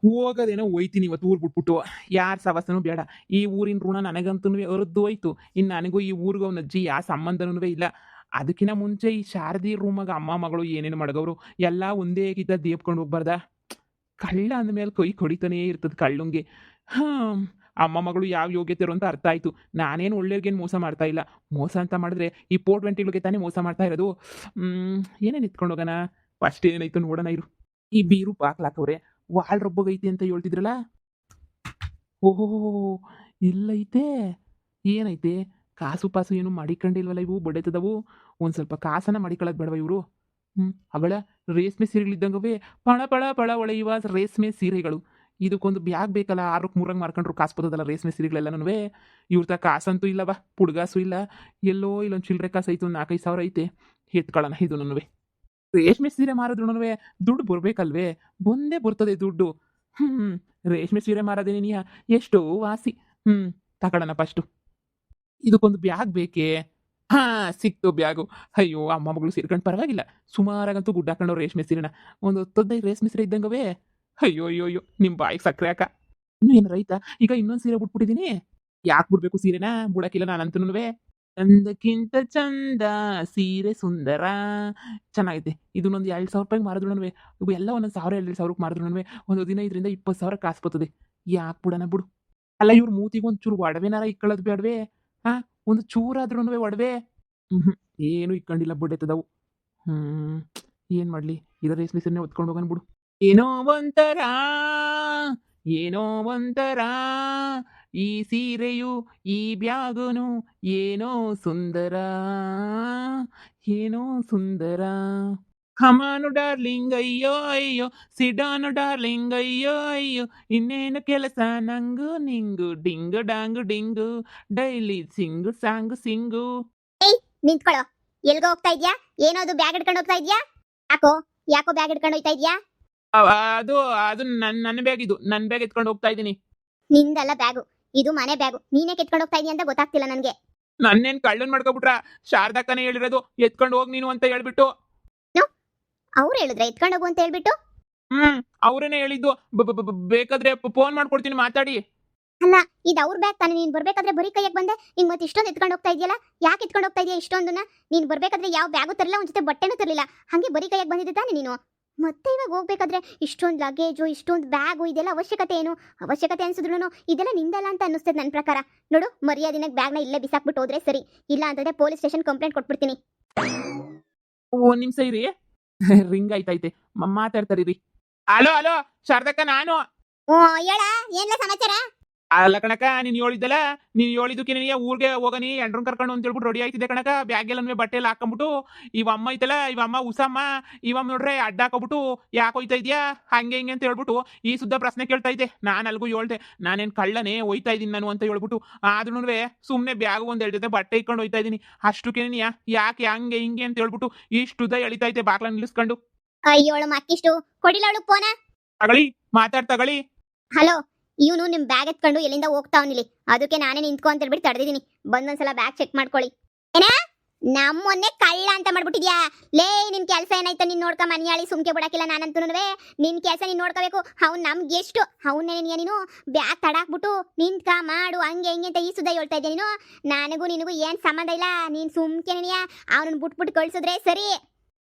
ಹೋಗೋದೇನೋ ಹೋಯ್ತೀನಿ ಇವತ್ತು ಊರು ಬಿಟ್ಬಿಟ್ಟು. ಯಾರ ಸವಾಸನೂ ಬೇಡ. ಈ ಊರಿನ ಋಣ ನನಗಂತೂನುವೆ ಅರ್ದು ಹೋಯ್ತು. ಇನ್ನು ನನಗೂ ಈ ಊರಿಗೂ ಅವ್ನ ಅಜ್ಜಿ ಯಾವ ಸಂಬಂಧನೂ ಇಲ್ಲ. ಅದಕ್ಕಿಂತ ಮುಂಚೆ ಈ ಶಾರದಿ ರೂಮಾಗ ಅಮ್ಮ ಮಗಳು ಏನೇನು ಮಡಗವ್ರು ಎಲ್ಲ ಒಂದೇ ಕಿತ ದೇಪ್ಕೊಂಡು ಹೋಗ್ಬಾರ್ದಾ? ಕಳ್ಳ ಅಂದಮೇಲೆ ಕೈ ಕಡಿತಾನೇ ಇರ್ತದೆ ಕಳ್ಳಂಗೆ. ಹಾಂ, ಅಮ್ಮ ಮಗಳು ಯಾವ ಯೋಗ್ಯತೆ ಇರೋ ಅಂತ ಅರ್ಥ ಆಯ್ತು. ನಾನೇನು ಒಳ್ಳೆಯವ್ರಿಗೇನು ಮೋಸ ಮಾಡ್ತಾ ಇಲ್ಲ. ಮೋಸ ಅಂತ ಮಾಡಿದ್ರೆ ಈ ಪೋರ್ಟ್ ವೆಂಟಿಗಳಿಗೆ ತಾನೇ ಮೋಸ ಮಾಡ್ತಾ ಇರೋದು. ಏನೇನು ಎತ್ಕೊಂಡು ಹೋಗೋಣ? ಫಸ್ಟ್ ಏನಾಯ್ತು ನೋಡೋಣ ಇರು. ಈ ಬೀರು ಬಾಕ್ಲಾಕವ್ರೆ. ವಾಳ್ ರೊಬ್ಬಗೈತಿ ಅಂತ ಹೇಳ್ತಿದ್ರಲ್ಲ. ಓಹೋ, ಇಲ್ಲೈತೆ. ಏನೈತೆ? ಕಾಸು ಪಾಸು ಏನು ಮಾಡಿಕೊಂಡಿಲ್ವಲ್ಲ ಇವು ಬಡ್ಡೆತದವು. ಒಂದು ಸ್ವಲ್ಪ ಕಾಸನ್ನ ಮಾಡಿಕೊಳ್ಳೋದು ಬೇಡವ ಇವರು? ಅವಳ ರೇಷ್ಮೆ ಸೀರೆಗಳಿದ್ದಂಗವೇ ಪಳ ಪಳ ಪಳ ಹೊಳೆಯುವ ರೇಷ್ಮೆ ಸೀರೆಗಳು. ಇದಕ್ಕೊಂದು ಬ್ಯಾಗ್ ಬೇಕಲ್ಲ, 6ಕ್ಕೆ 3 ಮಾರ್ಕೊಂಡ್ರು ಕಾಸು ಬರ್ತದಲ್ಲ ರೇಷ್ಮೆ ಸೀರೆಗಳೆಲ್ಲನೂ. ಇವ್ರ ತ ಕಾಸಂತೂ ಇಲ್ಲವ, ಪುಡ್ಗಾಸು ಇಲ್ಲ. ಎಲ್ಲೋ ಇಲ್ಲೊಂದು ಚಿಲ್ಲರೆ ಕಾಸು ಐತೆ, ಒಂದು 4-5 ಸಾವಿರ ಐತೆ. ಎತ್ಕೊಳ್ಳೋಣ ಇದನ್ನೂ. ರೇಷ್ಮೆ ಸೀರೆ ಮಾರೋದ್ರೂ ದುಡ್ಡು ಬರ್ಬೇಕಲ್ವೇ? ಬಂದೇ ಬರ್ತದೆ ದುಡ್ಡು. ರೇಷ್ಮೆ ಸೀರೆ ಮಾರೋದೇನಿಯ ಎಷ್ಟೋ ವಾಸಿ. ತಗೊಳ್ಳೋಣ ಫಸ್ಟು. ಇದಕ್ಕೊಂದು ಬ್ಯಾಗ್ ಬೇಕೇ? ಹಾ, ಸಿಕ್ತು ಬ್ಯಾಗು. ಅಯ್ಯೋ, ಅಮ್ಮ ಮಗಳು ಸೇರ್ಕೊಂಡು ಪರವಾಗಿಲ್ಲ. ಸುಮಾರಾಗಂತೂ ಗುಡ್ಡ ಹಾಕೊಂಡವ್ರು ರೇಷ್ಮೆ ಸೀರೆನ. ಒಂದು 15 ರೇಷ್ಮೆ ಸೀರೆ ಇದ್ದಂಗವೇ. ಅಯ್ಯೋ ಅಯ್ಯೋ ಅಯ್ಯೋ, ನಿಮ್ಮ ಬಾಯಿಗೆ ಸಕ್ಕರೆ ಹಾಕ. ಇನ್ನೂ ಏನು ರೈತ? ಈಗ ಇನ್ನೊಂದು ಸೀರೆ ಬಿಟ್ಬಿಟ್ಟಿದ್ದೀನಿ. ಯಾಕೆ ಬಿಡ್ಬೇಕು ಸೀರೆನ? ಬಿಡಕ್ಕಿಲ್ಲ ನಾನಂತೂನುವೆ. ಚಂದಕ್ಕಿಂತ ಚಂದ ಸೀರೆ ಸುಂದರ. ಚೆನ್ನಾಗೈತೆ. ಇದನ್ನೊಂದು 2,000 ರೂಪಾಯಿಗೆ ಮಾರಿದ್ರೂ ಇವು ಎಲ್ಲ ಒಂದೊಂದು 1,000-2,000 ಮಾರಿದ್ರೂ ಒಂದು 15,000-20,000 ಕಾಸು ಬರ್ತದೆ. ಯಾಕೆ ಬಿಡೋಣ ಬಿಡು. ಅಲ್ಲ, ಇವ್ರ ಮೂತಿಗೆ ಒಂದು ಚೂರು ಒಡವೆನಾರ ಇಕ್ಕೊಳ್ಳೋದು ಬೇಡವೇ? ಹಾ, ಒಂದು ಚೂರಾದ್ರೂ ಒಡವೆ. ಹ್ಞೂ, ಏನು ಇಕ್ಕೊಂಡಿಲ್ಲ ಬಿಡ್ಡೆತ್ತದವು. ಏನು ಮಾಡಲಿ? ಇದರ ರೇಷ್ಮೆ ಸೀರೆನೇ ಹೊತ್ಕೊಂಡು ಹೋಗೋಣ ಬಿಡು. ಏನೋ ಒಂಥರ, ಏನೋ ಒಂಥರ, ಈ ಸೀರೆಯು ಈ ಬ್ಯಾಗುನು ಏನೋ ಸುಂದರ, ಏನೋ ಸುಂದರ. ಕಮಾನು ಡಾರ್ಲಿಂಗ್ ಅಯ್ಯೋ ಅಯ್ಯೋ, ಸಿಡಾನು ಡಾರ್ಲಿಂಗ್ ಅಯ್ಯೋ ಅಯ್ಯೋ, ಇನ್ನೇನು ಕೆಲಸ ನಂಗು ನಿಂಗು, ಡಿಂಗು ಡಾಂಗು ಡಿಂಗು, ಡೈಲಿ ಸಿಂಗು ಸಾಂಗು ಸಿಂಗು. ಏಯ್, ನಿಂತ್ಕೊಳ್ಳೋ. ಎಲ್ಗೋ ಹೋಗ್ತಾ ಇದ್ಯಾ? ಏನೋ ಬ್ಯಾಗ್ ಹಿಡ್ಕೊಂಡು ಹೋಗ್ತಾ ಇದ್ಯಾ? ಯಾಕೋ ಯಾಕೋ ಬ್ಯಾಗ್ ಹಿಡ್ಕೊಂಡು ಹೋಗ್ತಾ ಇದ್ಯಾ? ಅದು ಅದು ನನ್ನ ಬ್ಯಾಗ್. ಇದು ನನ್ನ ಬ್ಯಾಗ್ ಎತ್ಕೊಂಡು ಹೋಗ್ತಾ ಇದ್ದೀನಿ. ನಿಂದಲ್ಲ ಬ್ಯಾಗು, ಇದು ಮನೆ ಬ್ಯಾಗು. ನೀನೇ ಕೆತ್ಕೊಂಡು ಹೋಗ್ತಾ ಇದೀಯ ಅಂತ ಗೊತ್ತಾಗ್ತಿಲ್ಲ ನನಗೆ. ನನ್ನೇನ್ ಕಳ್ಳನ್ ಮಾಡ್ಕೊಬಿಟ್ರ? ಶಾರದಕ್ಕನೇ ಹೇಳಿರೋದು ಎತ್ಕೊಂಡು ಹೋಗ್ ನೀನು ಅಂತ ಹೇಳ್ಬಿಟ್ಟು. ಅವ್ರು ಹೇಳಿದ್ರೆ ಎತ್ಕೊಂಡು ಹೋಗು ಅಂತ ಹೇಳ್ಬಿಟ್ಟು? ಅವ್ರೇನೆ ಹೇಳಿದ್ದು. ಬೇಕಾದ್ರೆ ಫೋನ್ ಮಾಡ್ಕೊಡ್ತೀನಿ, ಮಾತಾಡಿ. ಅಲ್ಲ, ಇದು ಅವ್ರ ಬ್ಯಾಗ್ ತಾನೆ. ನೀನ್ ಬರ್ಬೇಕಾದ್ರೆ ಬರೀ ಕೈಯಾಗ ಬಂದೆ. ಹಿಂಗ್ ಮತ್ತೆ ಇಷ್ಟೊಂದು ಎತ್ಕೊಂಡು ಹೋಗ್ತಾ ಇದೆಯಲ್ಲ? ಯಾಕೆ ಎತ್ಕೊಂಡು ಹೋಗ್ತಾ ಇದೆಯಾ ಇಷ್ಟೊಂದನ್ನ? ನೀನ್ ಬರ್ಬೇಕಾದ್ರೆ ಯಾವ ಬ್ಯಾಗು ತರಲಿಲ್ಲ, ಒಂದ್ ಜೊತೆ ಬಟ್ಟೆನೂ ತರಲಿಲ್ಲ, ಹಂಗೆ ಬರೀ ಕೈಯಾಗ ಬಂದಿದ್ದೆ ತಾನೆ ನೀನು. ಮತ್ತೆ ಇವಾಗ ಹೋಗ್ಬೇಕಾದ್ರೆ ಇಷ್ಟೊಂದು ಲಗೇಜು, ಇಷ್ಟೊಂದು ಬ್ಯಾಗು, ಇದೆಲ್ಲ ಅವಶ್ಯಕತೆ ಏನು? ಅವಶ್ಯಕತೆ ಅನ್ಸಿದ್ರು ಇದೆಲ್ಲ ನಿಂದಲ್ಲ ಅಂತ ಅನ್ನಿಸ್ತದೆ ನನ್ನ ಪ್ರಕಾರ. ನೋಡು, ಮರ್ಯಾದಿನಾಗ ಬ್ಯಾಗ್ನ ಇಲ್ಲೇ ಬಿಸಾಕ್ಬಿಟ್ಟು ಹೋದ್ರೆ ಸರಿ. ಇಲ್ಲ ಅಂತಂದ್ರೆ ಪೊಲೀಸ್ ಸ್ಟೇಷನ್ ಕಂಪ್ಲೇಂಟ್ ಕೊಟ್ಬಿಡ್ತೀನಿ. ಒಂದ್ ನಿಮಿಷ ಇರಿ. ರಿಂಗ್ ಆಯ್ತೈತೆ, ಮಾತಾಡ್ತಾರಿರಿ. ಹಲೋ ಹಲೋ, ಶಾರದಕ್ಕ ನಾನು. ಹೇಳ, ಏನ್ಲ ಸಮಾಚಾರ? ಅಲ್ಲ ಕಣಕ, ನೀನ್ ಹೇಳಿದ್ದಲ್ಲ, ನೀನ್ ಹೇಳಿದಕ್ಕೆ ನೀ ಊರಿಗೆ ಹೋಗನಿ ಎಂಡ್ರನ್ ಕರ್ಕೊಂಡು ಅಂತ ಹೇಳ್ಬಿಟ್ಟು ರೆಡಿ ಆಯ್ತಿದ್ದೆ ಕಣಕ. ಬ್ಯಾಗ್ ಎಲ್ಲ ಬಟ್ಟೆ ಎಲ್ಲ ಹಾಕೊಂಡ್ಬಿಟ್ಟು. ಇವ ಅಮ್ಮ ಐತಲ್ಲ, ಇವ ಅಮ್ಮ ಉಸಮ್ಮ, ಇವ ನೋಡ್ರೆ ಅಡ್ಡ ಹಾಕೋಬಿಟ್ಟು ಯಾಕೆ ಹೋಯ್ತಾ ಇದ್ಯಾ ಹಂಗೆ ಹಿಂಗೆ ಅಂತ ಹೇಳ್ಬಿಟ್ಟು ಈ ಸುದ್ದ ಪ್ರಶ್ನೆ ಕೇಳ್ತಾ ಇದ್ದೆ. ನಾನು ಅಲ್ಗೂ ಹೇಳ್ದೆ, ನಾನೇನ್ ಕಳ್ಳನೇ, ಹೋಯ್ತಾ ಇದೀನಿ ನಾನು ಅಂತ ಹೇಳ್ಬಿಟ್ಟು. ಆದ್ರೂ ಸುಮ್ನೆ ಬ್ಯಾಗ್ ಒಂದ್ 2 ಜೊತೆ ಬಟ್ಟೆ ಇಟ್ಕೊಂಡು ಹೋಯ್ತಾ ಇದೀನಿ. ಅಷ್ಟಕ್ಕೆ ಯಾಕೆ ಹಂಗೆ ಹಿಂಗೆ ಅಂತ ಹೇಳ್ಬಿಟ್ಟು ಇಷ್ಟುದ ಎಳಿತಾ ಇದ್ದೆ ಬಾಗ್ಲ ನಿಲ್ಲಿಸ್ಕೊಂಡು. ಅಯ್ಯೋಳು ಮಕ್ಕಿಷ್ಟು ಕೊಡಿಲ್ಲ ಅವಳು ಫೋನ. ತಗೊಳ್ಳಿ, ತಗೊಳ್ಳಿ. ಹಲೋ, ಇವನು ನಿಮ್ ಬ್ಯಾಗ್ ಎತ್ಕೊಂಡು ಎಲ್ಲಿಂದ ಹೋಗ್ತಾವನಿಲ್ಲಿ. ಅದಕ್ಕೆ ನಾನೇ ನಿಂತ್ಕೊ ಅಂತ ಹೇಳ್ಬಿಟ್ಟು ತಡೆದಿದ್ದೀನಿ. ಬಂದೊಂದ್ಸಲ ಬ್ಯಾಗ್ ಚೆಕ್ ಮಾಡ್ಕೊಳ್ಳಿ. ಏನ ನಮ್ಮೊನ್ನೆ ಕಳ್ಳ ಅಂತ ಮಾಡ್ಬಿಟ್ಟಿದ್ಯಾ? ಲೇ, ನಿನ್ ಕೆಲಸ ಏನಾಯ್ತು? ನೀನ್ ನೋಡ್ಕ ಮನಿಯಾಳಿ ಸುಮ್ಕೆ ಬಿಡಾಕಿಲ್ಲ ನಾನಂತೂನುವೆ. ನಿನ್ ಕೆಲಸ ನೀನ್ ನೋಡ್ಕೋಬೇಕು. ಅವ್ನು ನಮ್ಗೆ ಎಷ್ಟು ಅವನ್ನೇ ನೀನು ಬ್ಯಾಗ್ ತಡಾಕ್ಬಿಟ್ಟು ನಿಂತ್ಕ ಮಾಡು ಹಂಗೆ ಹಿಂಗೆ ಅಂತ ಈ ಸುದ್ದ ಹೇಳ್ತಾ ಇದ್ದೆ ನೀನು. ನನಗೂ ನಿನಗೂ ಏನ್ ಸಂಬಂಧ ಇಲ್ಲ. ನೀನ್ ಸುಮ್ಕೆ ಅವನನ್ನ ಬಿಟ್ಬಿಟ್ಟು ಕಳ್ಸಿದ್ರೆ ಸರಿ.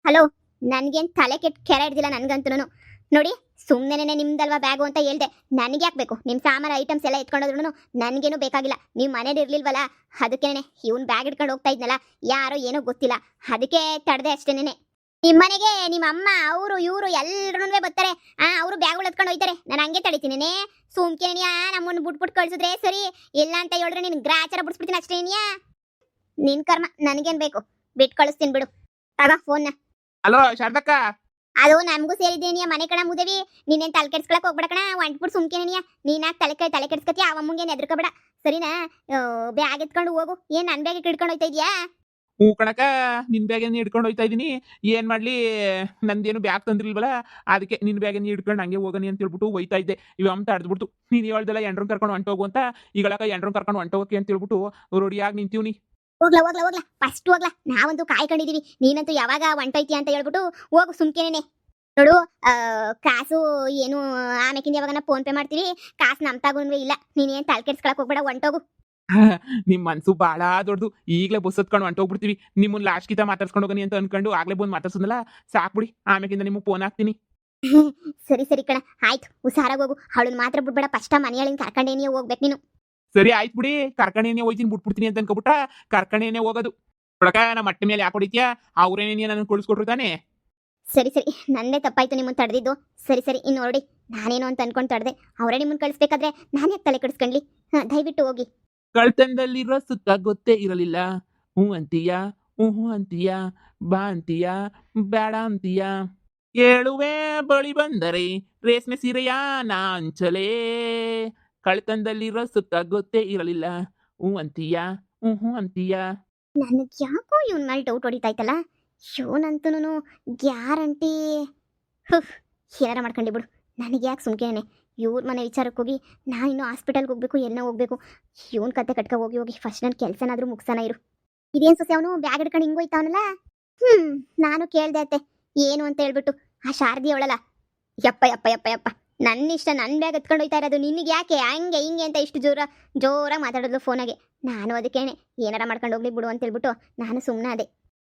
ಹಲೋ, ನನ್ಗೇನ್ ತಲೆ ಕೆಟ್ಟ ಕೆರೆ ಹಿಡ್ದಿಲ್ಲ ನನ್ಗಂತೂ. ನೋಡಿ, ಸುಮ್ಮನೆ ನಿಮ್ದಲ್ವಾ ಬ್ಯಾಗು ಅಂತ ಹೇಳ್ದೆ. ನನಗೆ ಯಾಕೆ ಬೇಕು? ನಿಮ್ಮ ಸಾಮಾನು ಐಟಮ್ಸ್ ಎಲ್ಲ ಎತ್ಕೊಂಡೋದ್ರು ನನಗೇನು ಬೇಕಾಗಿಲ್ಲ. ನೀವು ಮನೇಲಿ ಇರ್ಲಿಲ್ವಲ್ಲ, ಅದಕ್ಕೇನೆ ಇವ್ನು ಬ್ಯಾಗ್ ಇಟ್ಕೊಂಡು ಹೋಗ್ತಾ ಇದ್ನಲ್ಲ, ಯಾರೋ ಏನೋ ಗೊತ್ತಿಲ್ಲ, ಅದಕ್ಕೆ ತಡೆದೆ ಅಷ್ಟೇನೆ. ನಿಮ್ಮ ಮನೆಗೆ ನಿಮ್ಮ ಅಮ್ಮ ಅವರು ಇವರು ಎಲ್ಲರೂ ಬರ್ತಾರೆ. ಅವರು ಬ್ಯಾಗ್ಗಳು ಎತ್ಕೊಂಡು ಹೋಗ್ತಾರೆ. ನಾನು ಹಂಗೆ ತಡಿತೀನಿ. ಸುಮ್ಕೇನಿಯಾ ನಮ್ಮನ್ನು ಬಿಟ್ಬಿಟ್ಟು ಕಳ್ಸಿದ್ರೆ ಸರಿ. ಇಲ್ಲ ಅಂತ ಹೇಳಿದ್ರೆ ನಿನ್ ಗ್ರಾಚಾರ ಬಿಡಿಸ್ಬಿಡ್ತೀನಿ ಅಷ್ಟೇನಿಯಾ. ನಿನ್ ಕರ್ಮ, ನನಗೇನು ಬೇಕು? ಬಿಟ್ಟು ಕಳಿಸ್ತೀನಿ ಬಿಡು. ಆಗ ಫೋನ್ನ. ಹಲೋ ಶಾರದಕ್ಕ. ಅದು ನಮಗೂ ಸೇರಿದ್ದೇನಿಯ ಮನೆ ಕಣ ಮುದೇವಿ. ನೀನೇನ್ ತಲೆ ಕೆಡ್ಸ್ಕೊಳಕ್ ಹೋಗ್ಬೇಡ ಕಣ. ಒಂಟ್ಬಿಟ್ಟು ಸುಮ್ಕೇನಿಯ. ನೀನಾಕ್ ತಲೆ ಕೆಡ್ಸ್ಕತಿ. ಅವಮ್ಮಂಗೇನು ಎದ್ರಕಬೇಡ ಸರಿನಾ? ಬ್ಯಾಗ್ ಎತ್ಕೊಂಡು ಹೋಗು. ಏನ್ ನನ್ ಬ್ಯಾಗ್ ಹಿಡ್ಕೊಂಡು ಹೋಯ್ತಾ ಇದೀಯಾ? ಹ್ಞೂ ಕಣಕ, ನಿನ್ ಬ್ಯಾಗೇನು ಹಿಡ್ಕೊಂಡು ಹೋಯ್ತಾ ಇದೀನಿ. ಏನ್ ಮಾಡ್ಲಿ, ನಂದೇನು ಬ್ಯಾಗ್ ತಂದಿಲ್ವಲ್ಲ, ಅದಕ್ಕೆ ನಿನ್ ಬ್ಯಾಗೇನು ಹಿಡ್ಕೊಂಡು ಹಂಗೆ ಹೋಗನಿ ಅಂತ ಹೇಳ್ಬಿಟ್ಟು ಹೋಯ್ತಾ ಇದ್ದೆ. ಇವ ಅಮ್ಮ ತಡೆದ್ಬಿಡ್ತು. ನೀನು ಹೇಳ್ದಲ್ಲ ಎಂಡ್ರನ್ ಕರ್ಕೊಂಡು ಹೊಂಟೋಗು ಅಂತ. ಈಗಳಕ ಎಂಡ್ರನ್ ಕರ್ಕೊಂಡು ಹೊಂಟೋಗಕ್ಕೆ ಅಂತ ಹೇಳ್ಬಿಟ್ಟು ರೆಡಿಯಾಗಿ ನಿಂತೀವ್ನಿ. ಹೋಗ್ಲಾ ಫಸ್ಟ್ ಹೋಗ್ಲಾ. ನಾವಂತೂ ಕಾಯ್ಕೊಂಡಿದೀವಿ. ನೀನಂತೂ ಯಾವಾಗ ಹೊಂಟೋಯ್ತಿ ಅಂತ ಹೇಳ್ಬಿಟ್ಟು ಹೋಗು ಸುಮ್ಕೇನೆ. ನೋಡು ಆ, ಕಾಸು ಏನು ಆಮೇಕಿಂದ ಯಾವಾಗನ ಫೋನ್ ಪೇ ಮಾಡ್ತೀವಿ. ಕಾಸು ನಮ್ ತಗೊಂಡ್ವೆ ಇಲ್ಲ. ನೀನೇನ್ ತಲೆ ಕೆಡ್ಸ್ಕೊಳಕ್ ಹೋಗ್ಬೇಡ, ಹೊಂಟೋಗು. ನಿಮ್ ಮನ್ಸು ಬಾಳ ದೊಡ್ಡದು. ಈಗಲೇ ಬಸ್ ಹತ್ಕೊಂಡು ಹೊಂಟೋಗ್ಬಿಡ್ತೀವಿ. ನಿಮ್ಮನ್ನ ಲಾಸ್ಟ್ ಕಿತ ಮಾತಾಡ್ಸ್ಕೊಂಡು ಹೋಗನಿ ಅಂತ ಅನ್ಕೊಂಡು ಆಗ್ಲೇ ಬಂದು ಮಾತಾಡ್ಸೋದಲ್ಲ. ಸಾಕ್ಬಿಡಿ, ಆಮೇಕಿಂದ ನಿಮ್ಗೆ ಫೋನ್ ಹಾಕ್ತೀನಿ. ಸರಿ ಸರಿ ಕಣ, ಆಯ್ತು ಹುಷಾರಾಗಿ ಹೋಗು. ಅವಳನ್ನ ಮಾತ್ರ ಬಿಡ್ಬೇಡ, ಫಸ್ಟ್ ಮನೆಯೊಳಗಿನ ಕರ್ಕೊಂಡೇನಿಯೇ ಹೋಗ್ಬೇಕು ನೀನು. ಸರಿ ಆಯ್ತು ಬಿಡಿ, ಕರ್ಕಣೇನೆ ಹೋಯ್ತೀನಿ ಬಿಟ್ಬಿಡ್ತೀನಿ ಅಂತ ಅನ್ಕೊಬಿಟ್ಟ ಕರ್ಕಣೇನೆ ಹೋಗೋದು. ಕೊಡಕ ನಮ್ಮ ಮಟ್ಟ ಮೇಲೆ ಯಾಕೆ ಹೊಡಿತೀಯಾ? ಅವ್ರೇನೇನಿಯ ನನ್ನ ಕಳಿಸ್ಕೊಟ್ರು ತಾನೆ. ಸರಿ ಸರಿ, ನಂದೇ ತಪ್ಪಾಯ್ತು ನಿಮ್ಮನ್ನ ತಡೆದಿದ್ದು. ಸರಿ ಸರಿ, ಇನ್ನು ನೋಡಿ, ನಾನೇನು ಅಂತ ಅನ್ಕೊಂಡು ತಡೆದೆ. ಅವರೇ ನಿಮ್ಮನ್ನ ಕಳಿಸ್ಬೇಕಾದ್ರೆ ನಾನು ಯಾಕೆ ತಲೆ ಕೆಡಿಸ್ಕೊಂಡ್ಲಿ? ದಯವಿಟ್ಟು ಹೋಗಿ. ಕಳ್ತನದಲ್ಲಿರೋ ಸುತ್ತ ಗೊತ್ತೇ ಇರಲಿಲ್ಲ. ಹ್ಞೂ ಅಂತೀಯ, ಹ್ಞೂ ಅಂತೀಯ, ಬಾ ಅಂತೀಯ, ಬೇಡ ಅಂತೀಯ. ಏಳುವೆ ಬಳಿ ಬಂದರೆ ರೇಷ್ಮೆ ಸೀರೆಯ ನಾಂಚಲೇ. ಕಳ್ತನದಲ್ಲಿರೋ ಸುತ್ತ ಗೊತ್ತೇ ಇರಲಿಲ್ಲ. ಹ್ಞೂ ಅಂತೀಯ, ಹ್ಞೂ ಅಂತೀಯ. ನನಗೆ ಯಾಕೋ ಇವನ್ ಮೇಲೆ ಡೌಟ್ ಹೊಡಿತಾಯ್ತಲ್ಲ. ಇವನಂತೂ ಗ್ಯಾರಂಟಿ. ಹುಫ್, ಏನಾರ ಮಾಡ್ಕೊಂಡಿ ಬಿಡು. ನನಗೆ ಯಾಕೆ ಸುಮ್ಕೇನೆ ಇವ್ರ ಮನೆ ವಿಚಾರಕ್ಕೆ ಹೋಗಿ ನಾನು ಇನ್ನೂ ಹಾಸ್ಪಿಟಲ್ಗೆ ಹೋಗ್ಬೇಕು, ಎಲ್ಲೋ ಹೋಗ್ಬೇಕು. ಇವನ್ ಕತೆ ಕಟ್ಕ ಹೋಗಿ ಹೋಗಿ ಫಸ್ಟ್ ನನ್ನ ಕೆಲಸನಾದ್ರೂ ಮುಗ್ಸನ ಇರು. ಇದೇನು ಸೊಸೆ ಅವನು ಬ್ಯಾಗ್ ಹಿಡ್ಕೊಂಡು ಹಿಂಗೋಯ್ತಾವನಲ್ಲ. ನಾನು ಕೇಳ್ದೆ ಅತ್ತೆ ಏನು ಅಂತ ಹೇಳ್ಬಿಟ್ಟು. ಆ ಶಾರದಿ ಅವಳಲ್ಲ, ಯಪ್ಪ ಯಪ್ಪ ಯಪ್ಪ ಯಪ್ಪ, ನನ್ನ ಇಷ್ಟ ನನ್ನ ಬ್ಯಾಗ್ ಎತ್ಕೊಂಡು ಹೋಯ್ತಾ ಇರೋದು, ನಿನಗೆ ಯಾಕೆ ಹಂಗೆ ಹಿಂಗೆ ಅಂತ ಇಷ್ಟು ಜೋರಾಗಿ ಮಾತಾಡೋದು ಫೋನಾಗೆ. ನಾನು ಅದಕ್ಕೇನೆ ಏನಾರ ಮಾಡ್ಕೊಂಡು ಹೋಗ್ಲಿ ಬಿಡು ಅಂತ ಹೇಳ್ಬಿಟ್ಟು ನಾನು ಸುಮ್ಮನೆ ಅದೇ.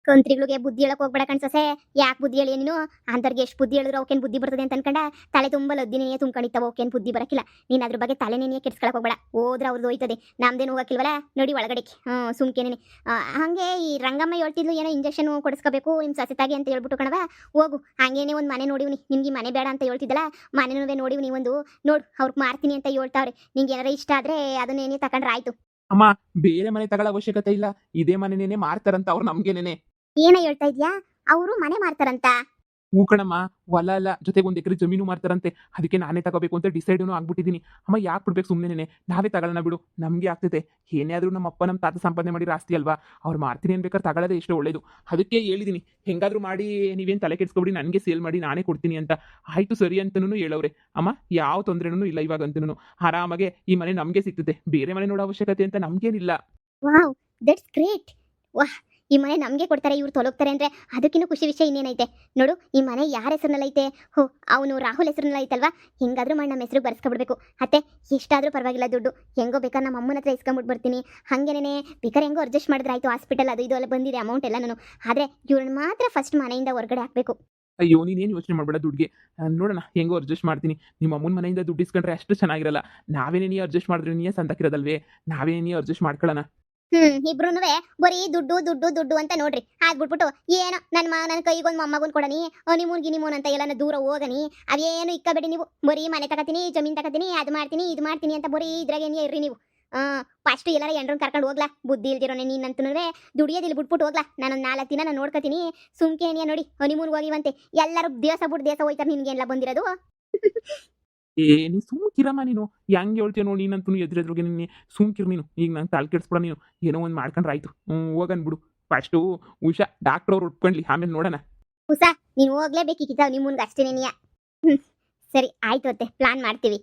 ಕಂತ್ರಿಗಳಿಗೆ ಬುದ್ಧಿ ಹೇಳಕ್ ಹೋಗ್ಬೇಡ ಕಣ್ಸಸೆ. ಯಾಕೆ ಬುದ್ಧಿ ಹೇಳಿ ನೀನು? ಅಂತರ್ಗೆ ಎಷ್ಟು ಬುದ್ಧಿ ಹೇಳಿದ್ರು ಅವಕ್ಕೇನು ಬುದ್ಧಿ ಬರ್ತದೆ ಅಂತ ಅನ್ಕೊಂಡ ತಲೆ ತುಂಬ ಲದ್ದಿನೇ ತುಂಬ್ಕೊಂಡಿತ್ತವ, ಅವಕ್ಕೇನು ಬುದ್ಧಿ ಬರಕಿಲ್ಲ. ನೀನು ಅದ್ರ ಬಗ್ಗೆ ತಲೆನೇ ಕೆಡ್ಸ್ಕೊಳಕ್ ಹೋಗ್ಬೇಡ. ಹೋದ್ರೆ ಅವ್ರದ್ದು ಹೋಯ್ತದೆ, ನಮ್ದೇನು ಹೋಗಕ್ಕಿಲ್ವಲ್ಲ. ನೋಡಿ ಒಳಗಡೆ ಸುಮ್ಕೇನೆ. ಹಂಗೆ ಈ ರಂಗಮ್ಮ ಹೇಳ್ತಿದ್ಲು ಏನೋ ಇಂಜೆಕ್ಷನ್ ಕೊಡಿಸ್ಕೋಬೇಕು ನಿಮ್ಮ ಸಸೆತಾಗಿ ಅಂತ ಹೇಳ್ಬಿಟ್ಟು ಕಣವ. ಹೋಗು, ಹಂಗೇನೆ ಒಂದು ಮನೆ ನೋಡಿವ್ನಿ. ನಿಮ್ಗೆ ಮನೆ ಬೇಡ ಅಂತ ಹೇಳ್ತಿದ್ದಲ್ಲ, ಮನೆನೂ ನೋಡಿವ್ನಿ ಒಂದು. ನೋಡು, ಅವ್ರಿಗೆ ಮಾರ್ತೀನಿ ಅಂತ ಹೇಳ್ತಾವ್ರೆ. ನಿಂಗೆ ಏನಾರ ಇಷ್ಟ ಆದ್ರೆ ಅದನ್ನೇನೇ ತಗೊಂಡ್ರೆ ಆಯ್ತು. ಅಮ್ಮ, ಬೇರೆ ಮನೆ ತಗೊಳ್ಳೋ ಅವಶ್ಯಕತೆ ಇಲ್ಲ. ಇದೇ ಮನೆನೇನೆ ಮಾರ್ತಾರಂತ ಅವ್ರು ನಮ್ಗೇನೇನೆ. ಏನ ಹೇಳ್ತಾ ಇದ್ಯಾ? ಅವರು ಮನೆ ಮಾರ್ತಾರಂತ? ಹೂ ಕಣಮ್ಮ, ಹೊಲ ಅಲ್ಲ, ಜೊತೆಗೆ 1 ಎಕರೆ ಜಮೀನು ಮಾರ್ತಾರಂತೆ. ಅದಕ್ಕೆ ನಾನೇ ತಗೋಬೇಕು ಅಂತ ಡಿಸೈಡೂ ಆಗ್ಬಿಟ್ಟಿದ್ದೀನಿ. ಅಮ್ಮ ಯಾಕೆ ಬಿಡ್ಬೇಕು ಸುಮ್ಮನೆ, ನಾವೇ ತಗೊಳ್ಳೋಣ ಬಿಡು, ನಮಗೆ ಆಗ್ತೈತೆ. ಏನೇ ಆದರೂ ನಮ್ಮ ಅಪ್ಪ ನಮ್ಮ ತಾತ ಸಂಪಾದನೆ ಮಾಡಿರೋ ಆಸ್ತಿ ಅಲ್ವಾ, ಅವ್ರು ಮಾರ್ತೀನಿ ಅನ್ಬೇಕಾದ್ರೆ ತಗೊಳ್ಳೋದೇ ಎಷ್ಟು ಒಳ್ಳೇದು. ಅದಕ್ಕೆ ಹೇಳಿದ್ದೀನಿ, ಹೆಂಗಾದ್ರೂ ಮಾಡಿ ನೀವೇನು ತಲೆ ಕೆಡ್ಸ್ಕೊಬಿಡಿ, ನನಗೆ ಸೇಲ್ ಮಾಡಿ ನಾನೇ ಕೊಡ್ತೀನಿ ಅಂತ. ಆಯಿತು ಸರಿ ಅಂತನೂ ಹೇಳವ್ರೆ. ಅಮ್ಮ ಯಾವ ತೊಂದರೆನೂ ಇಲ್ಲ ಇವಾಗಂತನೂ. ಆರಾಮಾಗೆ ಈ ಮನೆ ನಮಗೆ ಸಿಗ್ತದೆ, ಬೇರೆ ಮನೆ ನೋಡೋ ಅವಶ್ಯಕತೆ ಅಂತ ನಮಗೇನಿಲ್ಲ. Wow, that's great. ವಾಹ್, ಈ ಮನೆ ನಮಗೆ ಕೊಡ್ತಾರೆ, ಇವ್ರು ತೊಲಗ್ತಾರೆ ಅಂದರೆ ಅದಕ್ಕಿಂತ ಖುಷಿ ವಿಷಯ ಇನ್ನೇನೈತೆ ನೋಡು. ಈ ಮನೆ ಯಾರ ಹೆಸರಿನಲ್ಲೈತೆ? ಹೋ, ಅವನು ರಾಹುಲ್ ಹೆಸರಿನಲ್ಲಿ ಐತಲ್ವಾ. ಹೆಂಗಾದ್ರೂ ಮಾಡಿ ನಮ್ಮ ಹೆಸರು ಬರ್ಸ್ಕೊಬಿಡ್ಬೇಕು. ಅತ್ತೆ ಎಷ್ಟಾದರೂ ಪರವಾಗಿಲ್ಲ, ದುಡ್ಡು ಹೆಂಗೋ ಬೇಕಾದ್ರೆ ನಮ್ಮ ಅಮ್ಮನ ಹತ್ರ ಇಸ್ಕೊಂಬಿಟ್ಟು ಬರ್ತೀನಿ. ಹಾಗೇನೇ ಬೇಕಾದ್ರೆ ಹೆಂಗೋ ಅಡ್ಜಸ್ಟ್ ಮಾಡಿದ್ರೆ ಆಯಿತು. ಹಾಸ್ಪಿಟಲ್ ಅದು ಇದು ಎಲ್ಲ ಬಂದಿದೆ ಅಮೌಂಟ್ ಎಲ್ಲ. ನಾನು ಆದರೆ ಇವ್ರನ್ನ ಮಾತ್ರ ಫಸ್ಟ್ ಮನೆಯಿಂದ ಹೊರಗಡೆ ಹಾಕಬೇಕು. ಅಯ್ಯೋ ನೀನೇನು ಯೋಚನೆ ಮಾಡಬೇಡ ದುಡ್ಡಿಗೆ. ನೋಡೋಣ ಹೆಂಗೋ ಅಡ್ಜಸ್ಟ್ ಮಾಡ್ತೀನಿ. ನಿಮ್ಮ ಅಮ್ಮನ ಮನೆಯಿಂದ ದುಡ್ಡು ಇಸ್ಕೊಂಡ್ರೆ ಅಷ್ಟು ಚೆನ್ನಾಗಿರಲ್ಲ. ನಾವೇನೇ ನೀ ಅಡ್ಜಸ್ಟ್ ಮಾಡಿದ್ರೆ ನೀಯೇ ಸಂತಕ್ಕಿರೋದಲ್ವೇ, ನಾವೇ ನೀ ಅಡ್ಜಸ್ಟ್ ಮಾಡ್ಕೊಳ್ಳೋಣ. ಇಬ್ರುನುವೆ ಬರೀ ದುಡ್ಡು ದುಡ್ಡು ದುಡ್ಡು ಅಂತ ನೋಡ್ರಿ. ಆಗ್ಬಿಟ್ಬಿಟ್ಟು ಏನೋ ನನ್ನ ಕೈಗೊಂದು ಮೊಮ್ಮಗೊಂದು ಕೊಡನಿ, ನಿಮೂನ್ ಗಿನಿಮೂನ್ ಅಂತ ಎಲ್ಲ ದೂರ ಹೋಗನಿ. ಅವೇನು ಇಕ್ಕಬೇಡಿ ನೀವು. ಬರೀ ಮನೆ ತಗತೀನಿ, ಜಮೀನು ತಗತೀನಿ, ಅದು ಮಾಡ್ತೀನಿ ಇದು ಮಾಡ್ತೀನಿ ಅಂತ ಬರೀ ಇದ್ರಾಗೇನೇ ಇರ್ರಿ ನೀವು. ಫಸ್ಟ್ ಎಲ್ಲಾರ ಎಂಡ್ರನ್ನ ಕರ್ಕೊಂಡು ಹೋಗ್ಲಾ. ಬುದ್ಧಿ ಇಲ್ದಿರೋನೆ ನೀನಂತೂ ದುಡಿಯೋದಿಲ್ಲ, ಬಿಟ್ಬಿಟ್ಟು ಹೋಗ್ಲಾ. ನಾನು 4 ದಿನ ನಾನು ನೋಡ್ಕೊತೀನಿ. ಸುಮ್ಕೇನಿಯ ನೋಡಿ, ಹನಿಮೂನ್ಗೆ ಹೋಗಿವಂತೆ ಎಲ್ಲರೂ ದಿವಸ ಬಿಟ್ಟು ದಿವಸ ಹೋಯ್ತಾರೆ. ನಿನ್ಗೆ ಎಲ್ಲ ಬಂದಿರೋದು. ನೀ ಸುಮ್ಕಿರಮ್ಮ ನೀನು. ಹೆಂಗೆ ಹೇಳ್ತೀಯ ನೋಡಿ, ನೀನಂತೂ ಎದುರೆದ್ರಿಗೆ ನಿನ್ನೆ ಸುಮ್ಕಿರು ನೀನು. ಈಗ ನಂಗೆ ತಲೆ ಕೆಡ್ಸ್ಬಿಡ ನೀನು. ಏನೋ ಒಂದು ಮಾಡ್ಕೊಂಡ್ರೆ ಆಯ್ತು. ಹೋಗನ್ ಬಿಡು. ಫಸ್ಟು ಉಷಾ ಡಾಕ್ಟ್ರ್ ಅವ್ರು ಒಪ್ಕೊಂಡ್ಲಿ, ಆಮೇಲೆ ನೋಡೋಣ. ನೀನು ಹೋಗ್ಲೇಬೇಕಿಕ್ಕಿದ್ದಾವ್ ನಿಮ್ಮನ್ಗೆ ಅಷ್ಟೇನೇನಿಯ. ಸರಿ ಆಯ್ತು ಅತ್ತೆ, ಪ್ಲಾನ್ ಮಾಡ್ತೀವಿ.